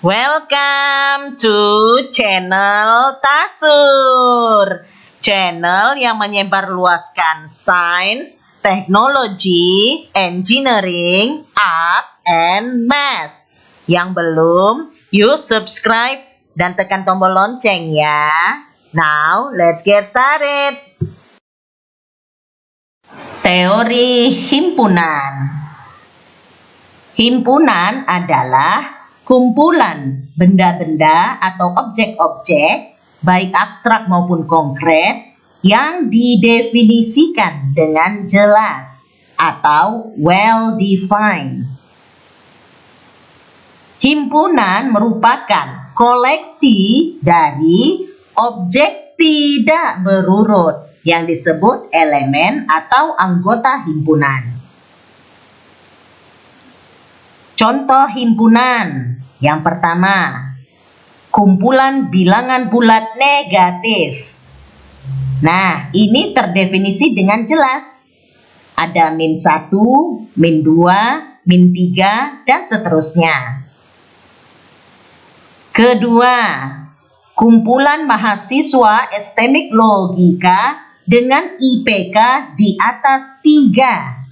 Welcome to channel Tasur, channel yang menyebarluaskan sains, teknologi, engineering, art, and math. Yang belum, you subscribe dan tekan tombol lonceng ya. Now, let's get started. Teori himpunan. Himpunan adalah kumpulan benda-benda atau objek-objek, baik abstrak maupun konkret, yang didefinisikan dengan jelas atau well-defined. Himpunan merupakan koleksi dari objek tidak berurut yang disebut elemen atau anggota himpunan. Contoh himpunan. Yang pertama, kumpulan bilangan bulat negatif. Nah, ini terdefinisi dengan jelas. Ada -1, -2, -3, dan seterusnya. Kedua, kumpulan mahasiswa estetik logika dengan IPK di atas 3.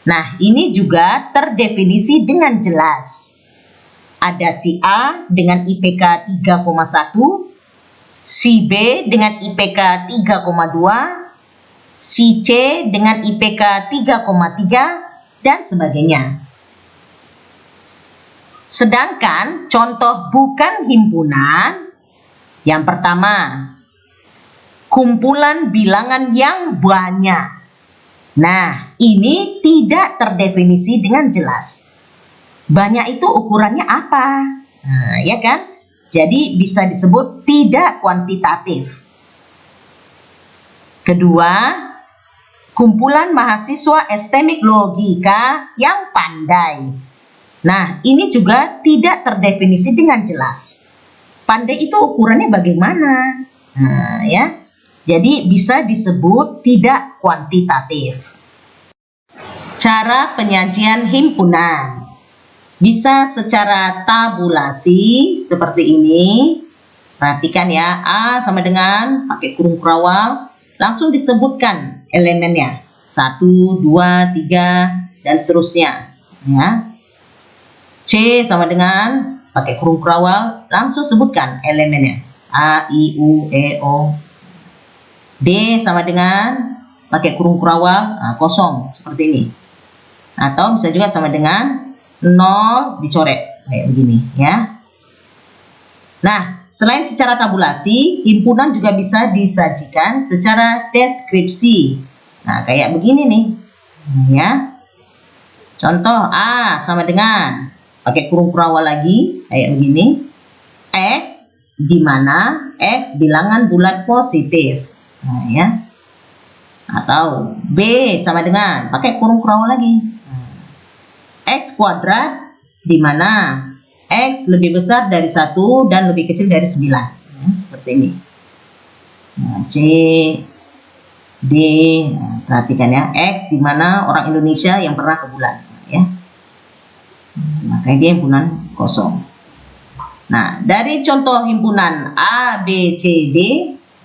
Nah, ini juga terdefinisi dengan jelas. Ada si A dengan IPK 3,1, si B dengan IPK 3,2, si C dengan IPK 3,3, dan sebagainya. Sedangkan contoh bukan himpunan, yang pertama, kumpulan bilangan yang banyak. Nah, ini tidak terdefinisi dengan jelas. Banyak itu ukurannya apa? Nah, ya kan? Jadi bisa disebut tidak kuantitatif. Kedua, kumpulan mahasiswa estetik logika yang pandai. Nah, ini juga tidak terdefinisi dengan jelas. Pandai itu ukurannya bagaimana? Nah, ya. Jadi bisa disebut tidak kuantitatif. Cara penyajian himpunan bisa secara tabulasi seperti ini. Perhatikan ya, A sama dengan pakai kurung kurawal, langsung disebutkan elemennya. 1, 2, 3, dan seterusnya. Ya. C sama dengan pakai kurung kurawal, langsung sebutkan elemennya. A, I, U, E, O. D sama dengan pakai kurung kurawal, kosong seperti ini. Atau bisa juga sama dengan 0 dicoret kayak begini ya. Nah, selain secara tabulasi, himpunan juga bisa disajikan secara deskripsi. Nah, kayak begini nih. Ya. Contoh A sama dengan pakai kurung kurawal lagi kayak begini. X di mana X bilangan bulat positif. Nah, ya. Atau B sama dengan pakai kurung kurawal lagi. X kuadrat di mana X lebih besar dari 1 dan lebih kecil dari 9. Ya, seperti ini. Nah, C, D, nah, perhatikan ya. X di mana orang Indonesia yang pernah ke bulan. Ya. Makanya dia himpunan kosong. Nah, dari contoh himpunan A, B, C, D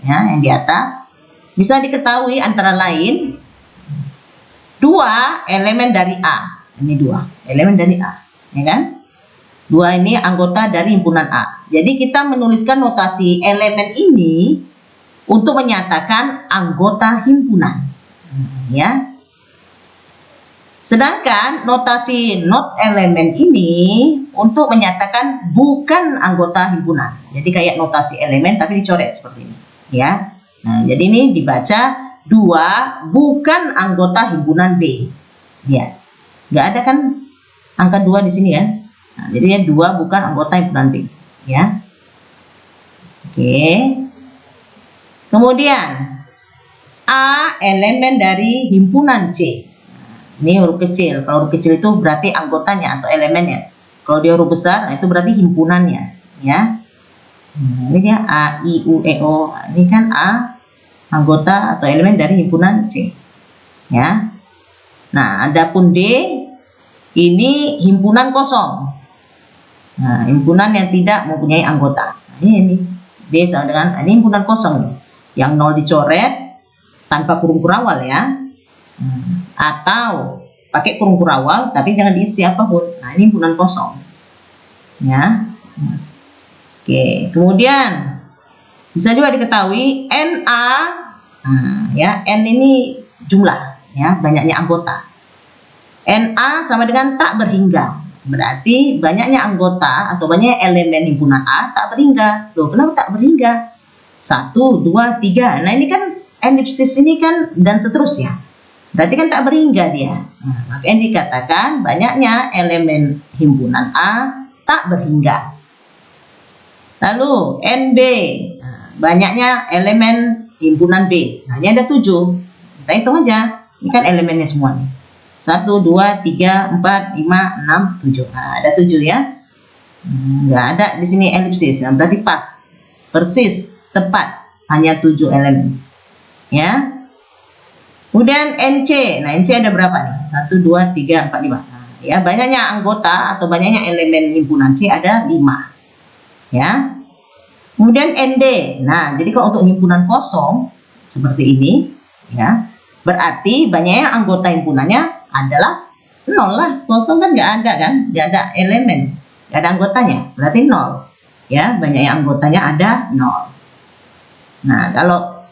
ya, yang di atas, bisa diketahui antara lain 2 elemen dari A. Ini 2 elemen dari A, ya kan? 2 ini anggota dari himpunan A. Jadi kita menuliskan notasi elemen ini untuk menyatakan anggota himpunan, ya. Sedangkan notasi not elemen ini untuk menyatakan bukan anggota himpunan. Jadi kayak notasi elemen tapi dicoret seperti ini, ya. Nah, jadi ini dibaca 2 bukan anggota himpunan B. Ya. Nggak ada kan angka 2 di sini kan? Nah, jadi 2 bukan anggota himpunan B, ya. Oke. Kemudian A elemen dari himpunan C. Ini huruf kecil. Kalau huruf kecil itu berarti anggotanya atau elemennya. Kalau dia huruf besar, nah itu berarti himpunannya, ya. Ini dia A, I, U, E, O. Ini kan A anggota atau elemen dari himpunan C, ya. Nah, adapun D ini himpunan kosong. Nah, himpunan yang tidak mempunyai anggota. Nah, ini D sama dengan, ini himpunan kosong nih. Yang 0 dicoret tanpa kurung kurawal ya. Atau pakai kurung kurawal tapi jangan diisi apapun. Nah, ini himpunan kosong. Ya. Oke, kemudian bisa juga diketahui NA, ya, N ini jumlah, ya, banyaknya anggota. NA sama dengan tak berhingga. Berarti banyaknya anggota atau banyak elemen himpunan A tak berhingga. Loh, kenapa tak berhingga? 1, 2, 3. Nah, ini kan elipsis ini kan dan seterusnya. Berarti kan tak berhingga dia. Nah, makanya dikatakan banyaknya elemen himpunan A tak berhingga. Lalu NB, banyaknya elemen himpunan B. Nah, ini ada 7. Kita hitung aja. Ini kan elemennya semua nih. 1, 2, 3, 4, 5, 6, 7. Nah, ada 7 ya. Nggak ada di sini elipsis. Nah, berarti pas. Persis, tepat. Hanya 7 elemen. Ya. Kemudian NC. Nah, NC ada berapa nih? 1, 2, 3, 4, 5. Nah, ya, banyaknya anggota atau banyaknya elemen himpunan C ada 5. Ya. Kemudian ND. Nah, jadi kalau untuk himpunan kosong seperti ini, ya, berarti banyaknya anggota himpunannya adalah 0 lah. Kosong kan nggak ada kan? Nggak ada elemen, nggak ada anggotanya. Berarti 0. Ya, banyaknya anggotanya ada 0. Nah, kalau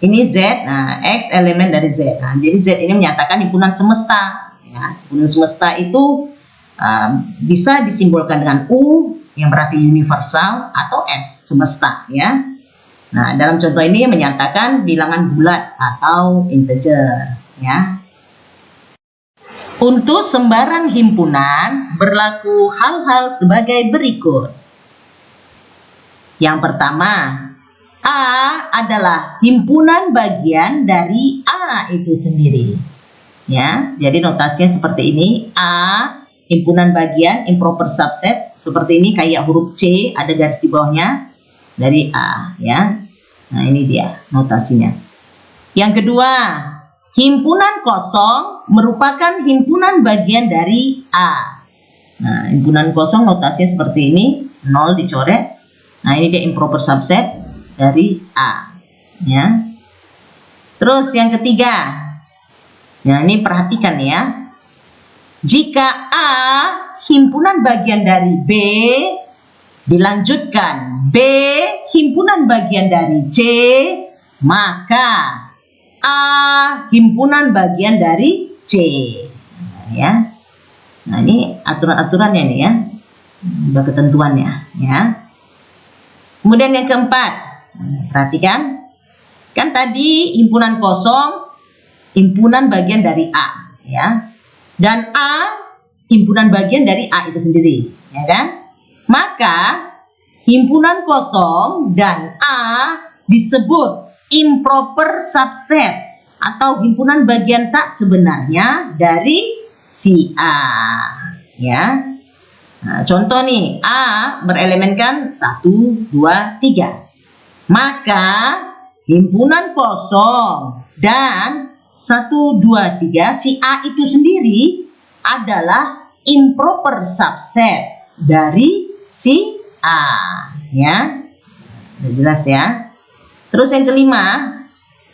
ini Z, nah X elemen dari Z. Nah, jadi Z ini menyatakan himpunan semesta. Ya, himpunan semesta itu bisa disimbolkan dengan U yang berarti universal atau S semesta ya. Nah, dalam contoh ini menyatakan bilangan bulat atau integer ya. Untuk sembarang himpunan berlaku hal-hal sebagai berikut. Yang pertama, A adalah himpunan bagian dari A itu sendiri. Ya, jadi notasinya seperti ini. A himpunan bagian improper subset seperti ini, kayak huruf C ada garis di bawahnya dari A ya. Nah, ini dia notasinya. Yang kedua, himpunan kosong merupakan himpunan bagian dari A. Nah, himpunan kosong notasinya seperti ini, 0 dicoret. Nah, ini dia improper subset dari A ya. Terus yang ketiga, nah ini perhatikan ya. Jika A himpunan bagian dari B, dilanjutkan B himpunan bagian dari C, maka A himpunan bagian dari C. Nah, ya. Nah, ini aturan-aturannya nih ya. Udah ketentuannya ya. Kemudian yang keempat, perhatikan. Kan tadi himpunan kosong himpunan bagian dari A ya. Dan A himpunan bagian dari A itu sendiri, ya kan? Maka himpunan kosong dan A disebut improper subset atau himpunan bagian tak sebenarnya dari si A, ya. Nah, contoh nih, A berelemenkan 1, 2, 3. Maka himpunan kosong dan 1, 2, 3 si A itu sendiri adalah improper subset dari si A ya. Udah jelas ya. Terus yang kelima,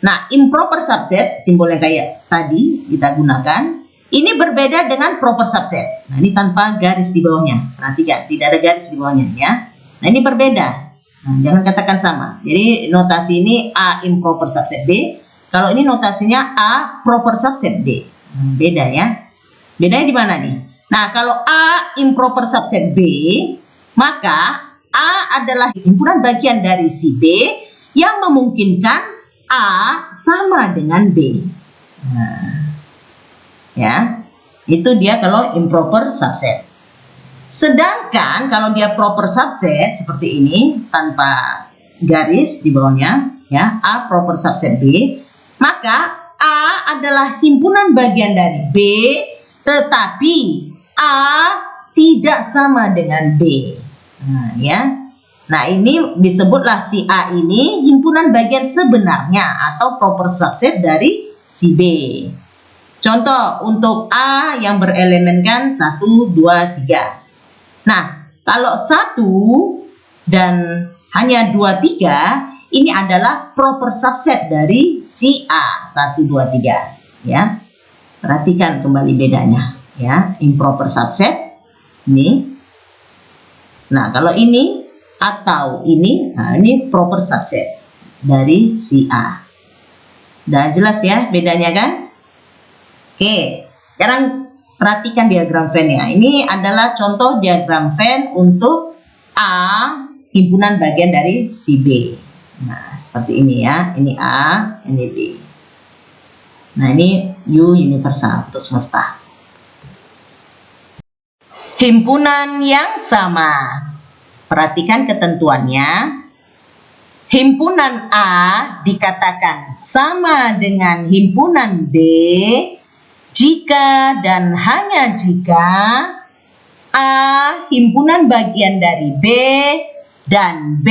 nah improper subset simbol yang kayak tadi kita gunakan ini berbeda dengan proper subset. Nah, ini tanpa garis di bawahnya. Perhatikan, tidak ada garis di bawahnya ya. Nah, ini berbeda. Nah, jangan katakan sama. Jadi notasi ini A improper subset B. Kalau ini notasinya A proper subset B. Beda ya. Bedanya di mana nih? Nah, kalau A improper subset B, maka A adalah himpunan bagian dari si B yang memungkinkan A sama dengan B. Nah, ya, itu dia kalau improper subset. Sedangkan kalau dia proper subset seperti ini tanpa garis di bawahnya, ya, A proper subset B, maka A adalah himpunan bagian dari B, tetapi A tidak sama dengan B. Nah, ya. Nah, ini disebutlah si A ini himpunan bagian sebenarnya atau proper subset dari si B. Contoh untuk A yang berelemenkan 1, 2, 3. Nah, Kalau 1 dan hanya 2, 3, ini adalah proper subset dari si A. 1, 2, 3. Ya. Perhatikan kembali bedanya. Ya, improper subset. Ini. Nah, kalau ini atau ini, nah ini proper subset dari si A. Udah jelas ya bedanya kan? Oke, sekarang perhatikan diagram Venn-nya. Ini adalah contoh diagram Venn untuk A, himpunan bagian dari si B. Nah, seperti ini ya. Ini A, ini B. Nah, ini U universal untuk semesta. Himpunan yang sama. Perhatikan ketentuannya. Himpunan A dikatakan sama dengan himpunan B jika dan hanya jika A himpunan bagian dari B dan B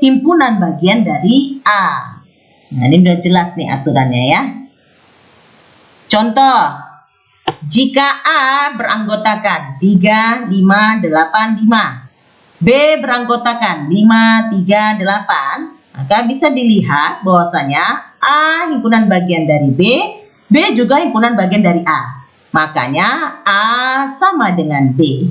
himpunan bagian dari A. Nah, ini udah jelas nih aturannya ya. Contoh, jika A beranggotakan 3, 5, 8, 5. B beranggotakan 5, 3, 8, maka bisa dilihat bahwasanya A himpunan bagian dari B, B juga himpunan bagian dari A. Makanya A sama dengan B.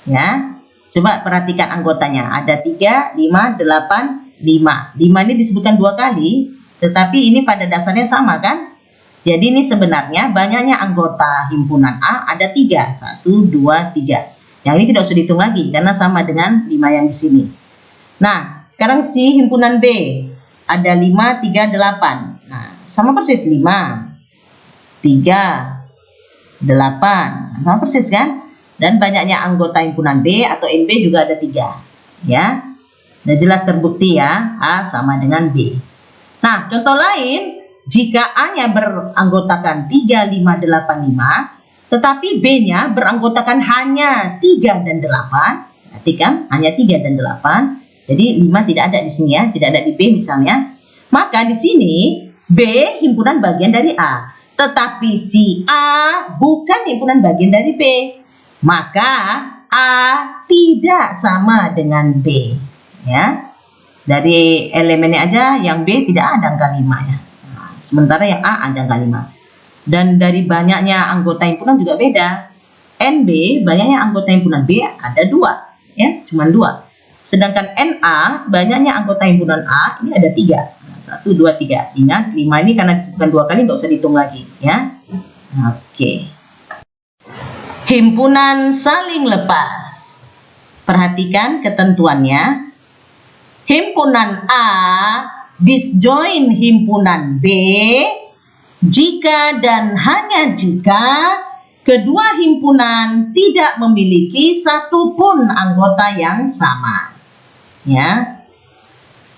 Ya, coba perhatikan anggotanya. Ada 3, 5, 8, 5. 5 ini disebutkan 2 kali, tetapi ini pada dasarnya sama kan? Jadi ini sebenarnya banyaknya anggota himpunan A ada 3. 1, 2, 3. Yang ini tidak usah dihitung lagi karena sama dengan 5 yang di sini. Nah, sekarang si himpunan B ada 5, 3, 8. Nah, sama persis 5, 3, 8. Sama persis kan? Dan banyaknya anggota himpunan B atau NB juga ada 3. Ya. Udah jelas terbukti ya, A sama dengan B. Nah, contoh lain, jika A-nya beranggotakan 3, 5, 8, 5, tetapi B-nya beranggotakan hanya 3 dan 8. Perhatikan, hanya 3 dan 8. Jadi 5 tidak ada di sini ya, tidak ada di B misalnya. Maka di sini B himpunan bagian dari A. Tetapi si A bukan himpunan bagian dari B. Maka A tidak sama dengan B. Ya. Dari elemennya aja yang B tidak ada angka 5 ya. Nah, sementara yang A ada angka 5. Dan dari banyaknya anggota himpunan juga beda. NB, banyaknya anggota himpunan B ada 2. Ya, cuma 2. Sedangkan NA, banyaknya anggota himpunan A, ini ada 3. 1, 2, 3. Ingat, 5 ini karena disebutkan 2 kali, nggak usah dihitung lagi. Ya. Oke. Himpunan saling lepas. Perhatikan ketentuannya. Himpunan A disjoin himpunan B jika dan hanya jika kedua himpunan tidak memiliki satupun anggota yang sama. Ya.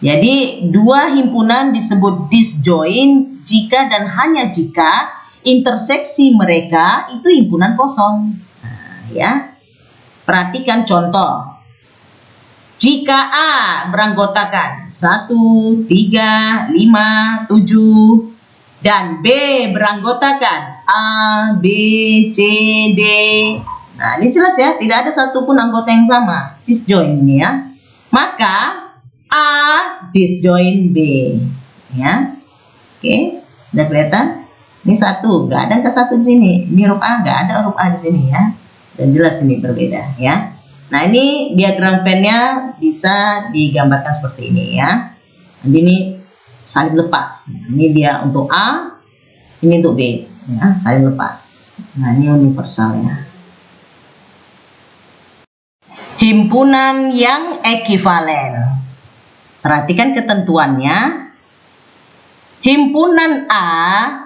Jadi dua himpunan disebut disjoin jika dan hanya jika interseksi mereka itu himpunan kosong. Nah, ya. Perhatikan contoh. Jika A beranggotakan 1, 3, 5, 7 dan B beranggotakan A, B, C, D. Nah, ini jelas ya, tidak ada satupun anggota yang sama. Disjoin ini ya. Maka A disjoin B. Ya. Oke, sudah kelihatan? Ini 1, nggak ada angka 1 di sini. Ini huruf A, nggak ada huruf A di sini ya. Dan jelas ini berbeda ya. Nah, ini diagram Venn-nya bisa digambarkan seperti ini ya. Jadi ini saling lepas. Ini dia untuk A, ini untuk B, ya, saling lepas. Nah, ini universalnya. Himpunan yang ekivalen. Perhatikan ketentuannya. Himpunan A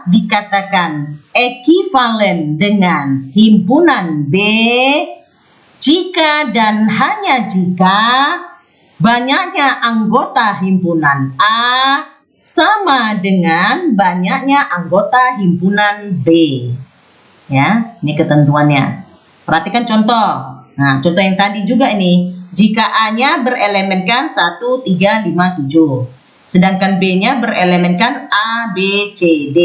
dikatakan ekivalen dengan himpunan B jika dan hanya jika banyaknya anggota himpunan A sama dengan banyaknya anggota himpunan B. Ya, ini ketentuannya. Perhatikan contoh. Nah, contoh yang tadi juga ini. Jika A-nya berelemenkan 1, 3, 5, 7. Sedangkan B-nya berelemenkan A, B, C, D.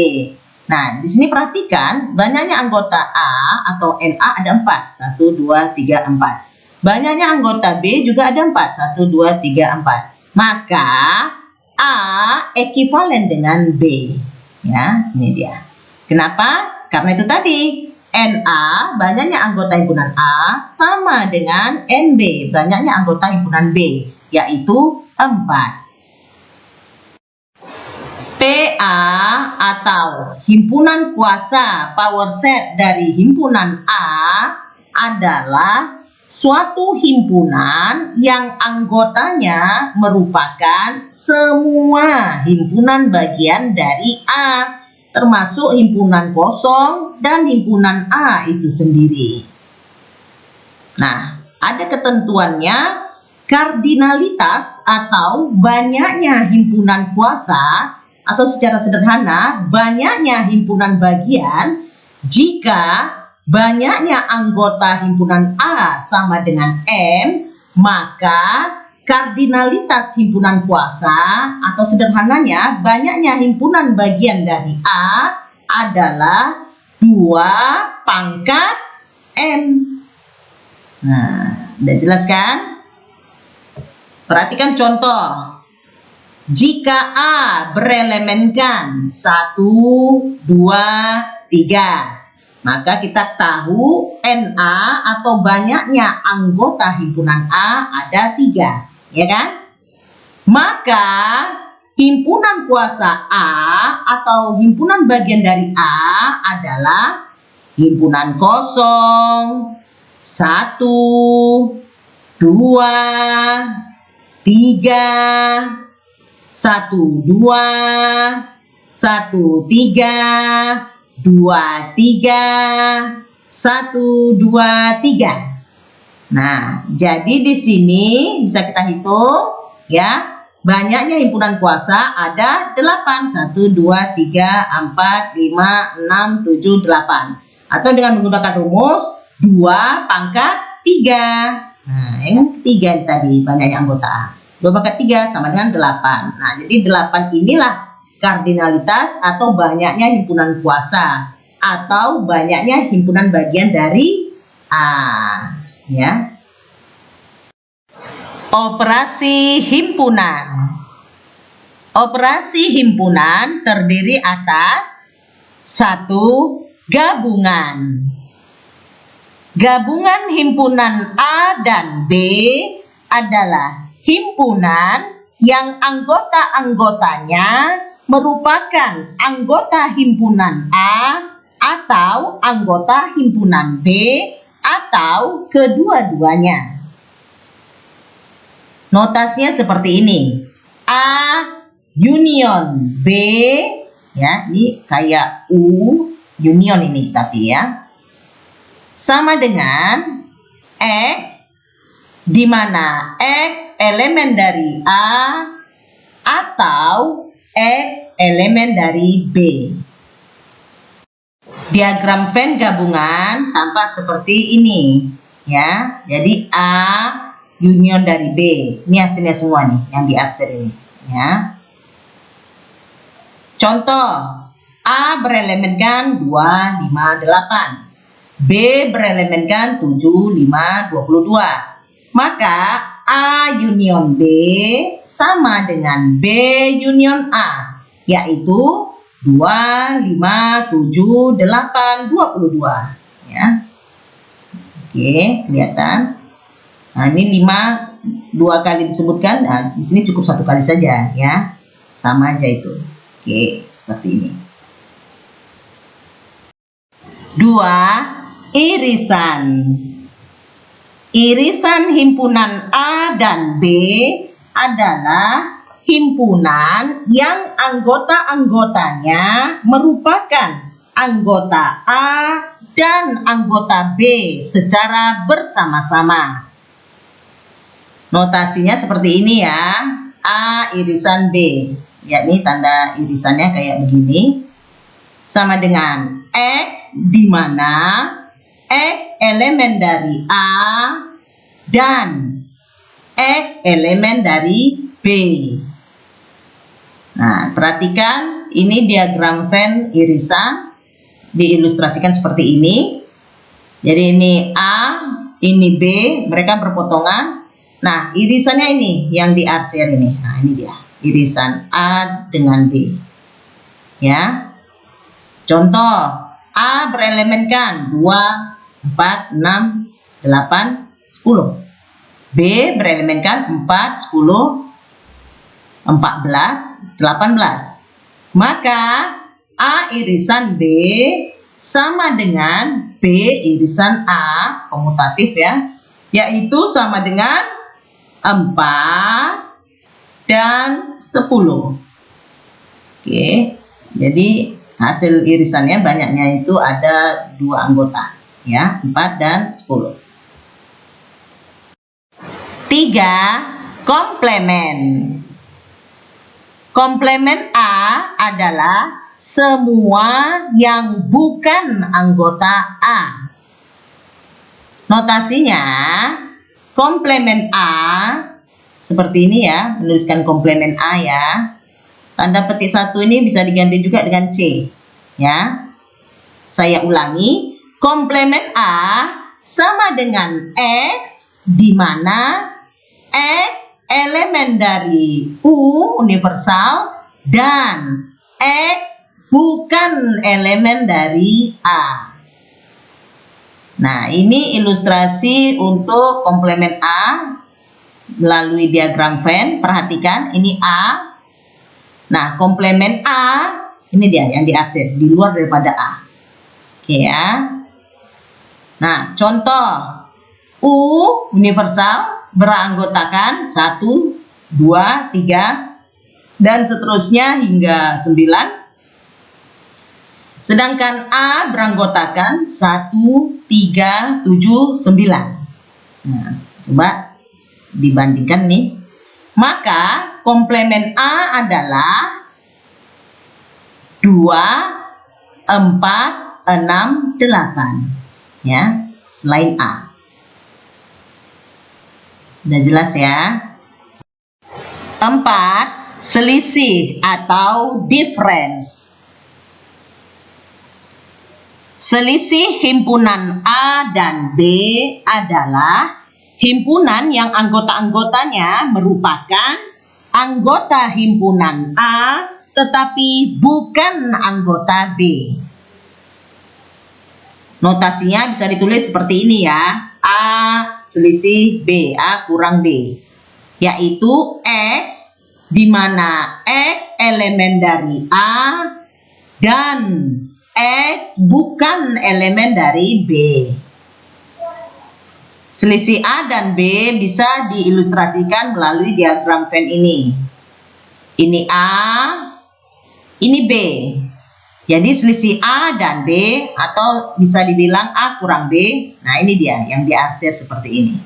Nah, di sini perhatikan banyaknya anggota A atau NA ada 4. 1, 2, 3, 4. Banyaknya anggota B juga ada 4. 1, 2, 3, 4. Maka A ekivalen dengan B. Ya, ini dia. Kenapa? Karena itu tadi. NA, banyaknya anggota himpunan A, sama dengan NB, banyaknya anggota himpunan B, yaitu 4. PA atau himpunan kuasa power set dari himpunan A adalah suatu himpunan yang anggotanya merupakan semua himpunan bagian dari A, termasuk himpunan kosong dan himpunan A itu sendiri. Nah, ada ketentuannya, kardinalitas atau banyaknya himpunan kuasa, atau secara sederhana, banyaknya himpunan bagian jika banyaknya anggota himpunan A sama dengan M, maka kardinalitas himpunan kuasa atau sederhananya banyaknya himpunan bagian dari A adalah 2 pangkat M. Nah, udah jelas kan? Perhatikan contoh. Jika A berelemenkan 1, 2, 3, maka kita tahu NA atau banyaknya anggota himpunan A ada 3, ya kan? Maka himpunan kuasa A atau himpunan bagian dari A adalah himpunan kosong, 1, 2, 3, 1, 2, 1, 3, 2, 3, 1, 2, 3. Nah, jadi di sini bisa kita hitung ya, banyaknya himpunan kuasa ada 8. 1, 2, 3, 4, 5, 6, 7, 8. Atau dengan menggunakan rumus 2 pangkat 3. Nah, yang ketiga tadi banyaknya anggota. 2 pangkat 3 sama dengan 8. Nah, jadi 8 inilah kardinalitas atau banyaknya himpunan kuasa atau banyaknya himpunan bagian dari A, ya. Operasi himpunan. Operasi himpunan terdiri atas 1. Gabungan. Gabungan himpunan A dan B adalah himpunan yang anggota-anggotanya merupakan anggota himpunan A atau anggota himpunan B atau kedua-duanya. Notasinya seperti ini. A union B, ya, ini kayak U union ini tapi ya. Sama dengan X, di mana X elemen dari A atau X elemen dari B. Diagram Venn gabungan tampak seperti ini, ya. Jadi A union dari B. Ini hasilnya semua nih yang diarsir ini, ya. Contoh, A berelemenkan 2, 5, 8. B berelemenkan 7, 5, 22. Maka A union B sama dengan B union A, yaitu 2, 5, 7, 8, 22. Ya. Oke, kelihatan. Nah, ini 5 2 kali disebutkan. Nah, di sini cukup 1 kali saja, ya. Sama aja itu. Oke, seperti ini. 2. Irisan. Irisan himpunan A dan B adalah himpunan yang anggota-anggotanya merupakan anggota A dan anggota B secara bersama-sama. Notasinya seperti ini ya. A irisan B, yakni tanda irisannya kayak begini. Sama dengan X, di mana X elemen dari A dan X elemen dari B. Nah, perhatikan ini diagram Venn irisan diilustrasikan seperti ini. Jadi ini A ini B, mereka berpotongan. Nah, irisannya ini yang diarsir ini. Nah, ini dia, irisan A dengan B. Ya. Contoh, A berelemenkan 2, 4, 6, 8, 10. B berelemenkan 4, 10, 14, 18. Maka A irisan B sama dengan B irisan A, komutatif ya, yaitu sama dengan 4 dan 10. Oke, jadi hasil irisannya banyaknya itu ada 2 anggota ya, 4 dan 10. 3. Komplemen. Komplemen A adalah semua yang bukan anggota A. Notasinya, komplemen A seperti ini ya, menuliskan komplemen A ya. Tanda petik 1 ini bisa diganti juga dengan C. Ya. Saya ulangi, komplemen A sama dengan X, di mana X elemen dari U universal dan X bukan elemen dari A. Nah, ini ilustrasi untuk komplemen A melalui diagram Venn. Perhatikan, ini A. Nah, komplemen A, ini dia yang diarsir, di luar daripada A. Oke ya. Nah, contoh U universal beranggotakan 1, 2, 3, dan seterusnya hingga 9. Sedangkan A beranggotakan 1, 3, 7, 9. Nah, coba dibandingkan nih. Maka komplemen A adalah 2, 4, 6, 8. Ya, selain A. Udah jelas ya? 4. Selisih atau difference. Selisih himpunan A dan B adalah himpunan yang anggota-anggotanya merupakan anggota himpunan A tetapi bukan anggota B. Notasinya bisa ditulis seperti ini ya. A selisih B, A kurang B. Yaitu X, di mana X elemen dari A dan X bukan elemen dari B. Selisih A dan B bisa diilustrasikan melalui diagram Venn ini. Ini A, ini B. Jadi selisih A dan B, atau bisa dibilang A kurang B. Nah, ini dia yang diarsir seperti ini.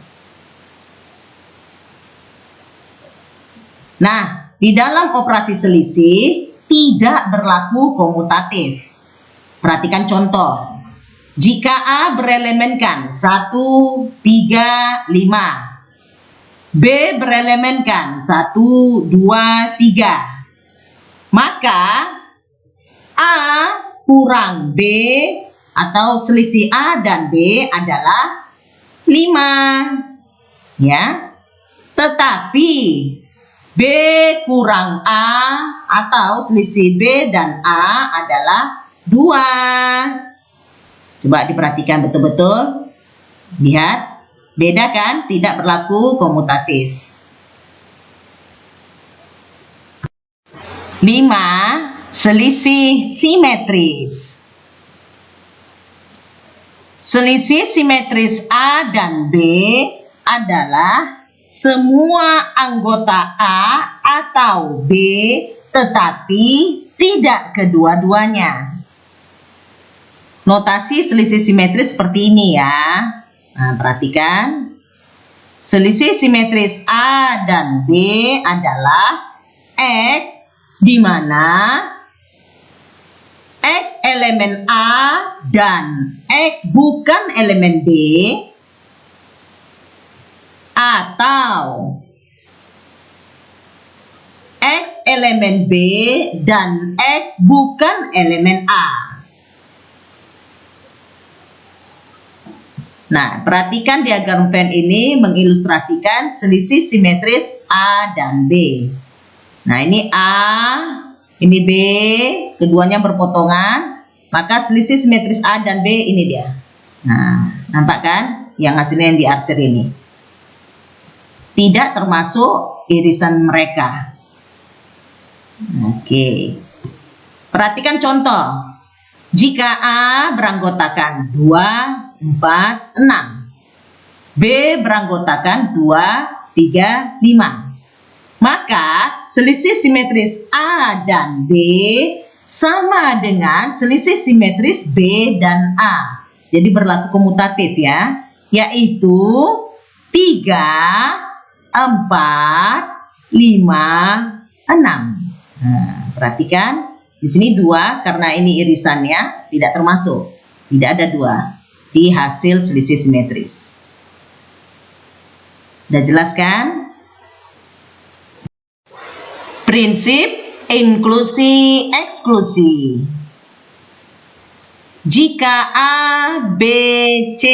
Nah, di dalam operasi selisih tidak berlaku komutatif. Perhatikan contoh. Jika A berelemenkan 1, 3, 5. B berelemenkan 1, 2, 3. Maka A kurang B atau selisih A dan B adalah 5. Ya. Tetapi B kurang A atau selisih B dan A adalah 2. Coba diperhatikan betul-betul. Lihat, beda kan? Tidak berlaku komutatif. 5. Selisih simetris. Selisih simetris A dan B adalah semua anggota A atau B tetapi tidak kedua-duanya. Notasi selisih simetris seperti ini ya. Nah, perhatikan. Selisih simetris A dan B adalah X, di mana X elemen A dan X bukan elemen B, atau X elemen B dan X bukan elemen A. Nah, perhatikan diagram Venn ini mengilustrasikan selisih simetris A dan B. Nah, ini A, ini B, keduanya berpotongan, maka selisih simetris A dan B ini dia. Nah, nampak kan yang hasilnya yang diarsir ini? Tidak termasuk irisan mereka. Oke. Perhatikan contoh. Jika A beranggotakan 2, 4, 6. B beranggotakan 2, 3, 5. Maka selisih simetris A dan B sama dengan selisih simetris B dan A. Jadi berlaku komutatif ya. Yaitu 3, 4, 5, 6. Nah, perhatikan. Di sini 2 karena ini irisannya tidak termasuk. Tidak ada 2 di hasil selisih simetris. Sudah jelas kan? Prinsip inklusi eksklusi. Jika A, B, C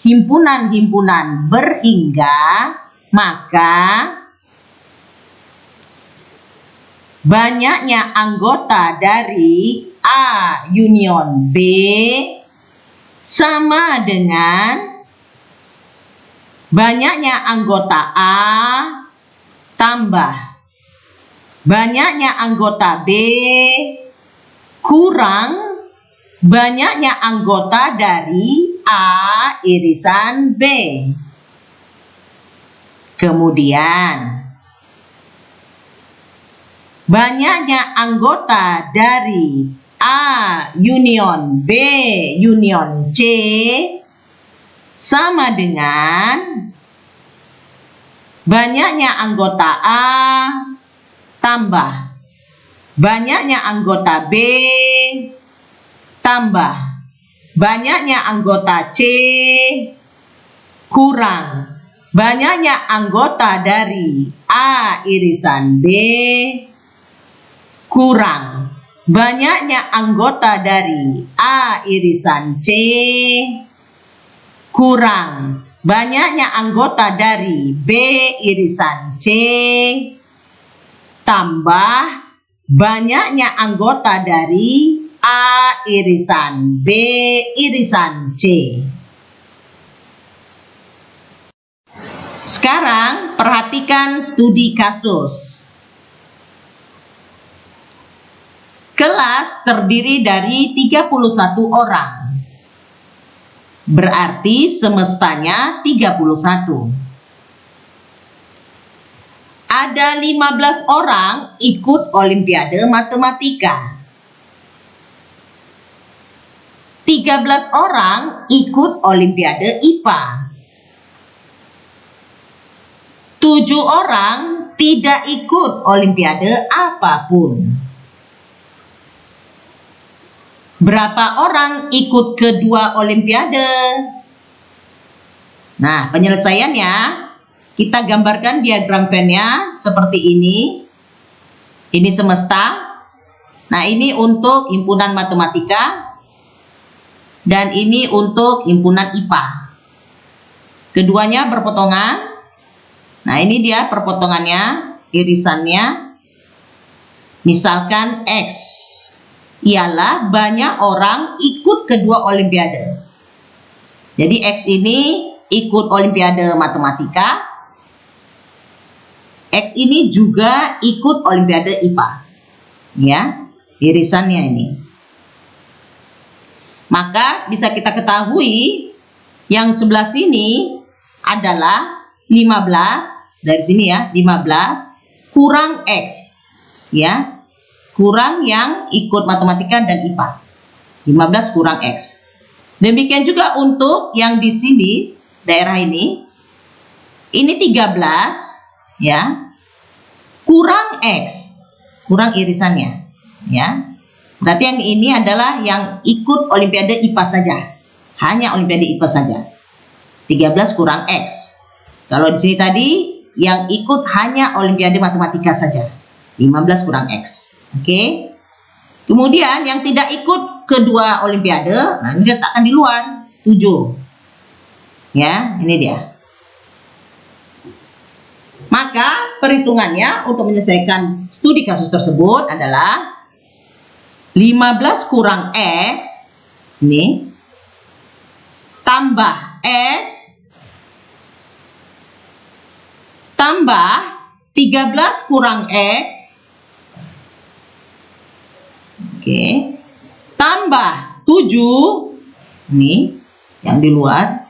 himpunan-himpunan berhingga, maka banyaknya anggota dari A union B sama dengan banyaknya anggota A tambah banyaknya anggota B kurang banyaknya anggota dari A irisan B. Kemudian banyaknya anggota dari A union B union C sama dengan banyaknya anggota A tambah banyaknya anggota B tambah banyaknya anggota C kurang banyaknya anggota dari A irisan B kurang banyaknya anggota dari A irisan C kurang banyaknya anggota dari B irisan C tambah banyaknya anggota dari A irisan B irisan C. Sekarang perhatikan studi kasus. Kelas terdiri dari 31 orang. Berarti semestanya 31. Ada 15 orang ikut Olimpiade Matematika. 13 orang ikut Olimpiade IPA. 7 orang tidak ikut Olimpiade apapun. Berapa orang ikut kedua Olimpiade? Nah, penyelesaiannya kita gambarkan diagram Venn-nya seperti ini. Ini semesta. Nah, ini untuk himpunan matematika. Dan ini untuk himpunan IPA. Keduanya berpotongan. Nah, ini dia perpotongannya, irisannya. Misalkan X. Ialah banyak orang ikut kedua Olimpiade. Jadi X ini ikut Olimpiade Matematika. X ini juga ikut Olimpiade IPA. Ya, irisannya ini. Maka bisa kita ketahui yang sebelah sini adalah 15 dari sini ya, 15 kurang X ya. Kurang yang ikut matematika dan IPA. 15 kurang X. Demikian juga untuk yang di sini, daerah ini. Ini 13 ya. Kurang X. Kurang irisannya ya. Berarti yang ini adalah yang ikut Olimpiade IPA saja. Hanya Olimpiade IPA saja. 13 kurang X. Kalau di sini tadi yang ikut hanya Olimpiade Matematika saja. 15 kurang X. Oke. Kemudian yang tidak ikut kedua Olimpiade, nah ini letakkan di luar 7. Ya, ini dia. Maka perhitungannya untuk menyelesaikan studi kasus tersebut adalah 15 kurang X, ini, tambah X, tambah 13 kurang X, oke, tambah 7, ini yang di luar,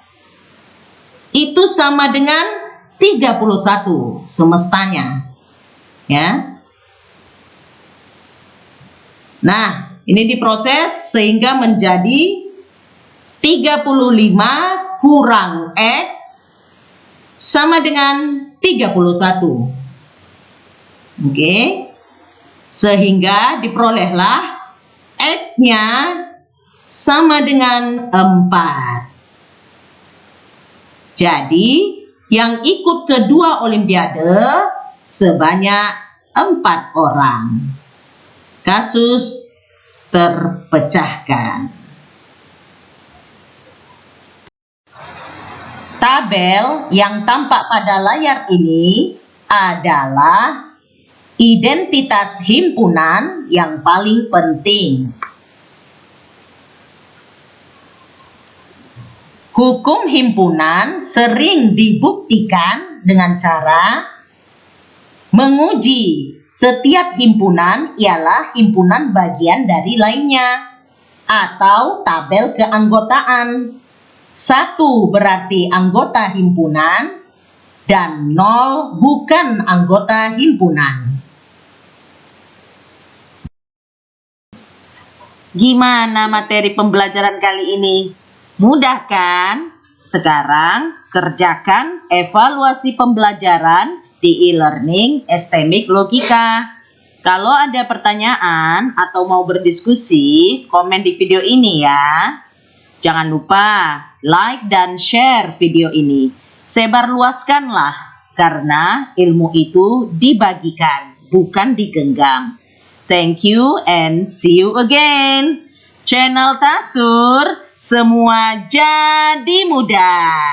itu sama dengan 31 semestanya, ya. Nah, ini diproses sehingga menjadi 35 kurang X sama dengan 31. Oke. Sehingga diperolehlah X-nya sama dengan 4. Jadi, yang ikut kedua olimpiade sebanyak 4 orang. Kasus terpecahkan. Tabel yang tampak pada layar ini adalah identitas himpunan yang paling penting. Hukum himpunan sering dibuktikan dengan cara menguji setiap himpunan ialah himpunan bagian dari lainnya atau tabel keanggotaan. 1 berarti anggota himpunan dan 0 bukan anggota himpunan. Gimana materi pembelajaran kali ini? Mudah kan? Sekarang kerjakan evaluasi pembelajaran di e-learning STMIC Logika. Kalau ada pertanyaan atau mau berdiskusi, komen di video ini ya. Jangan lupa like dan share video ini. Sebarluaskanlah karena ilmu itu dibagikan, bukan digenggam. Thank you and see you again. Channel Tasur, semua jadi mudah.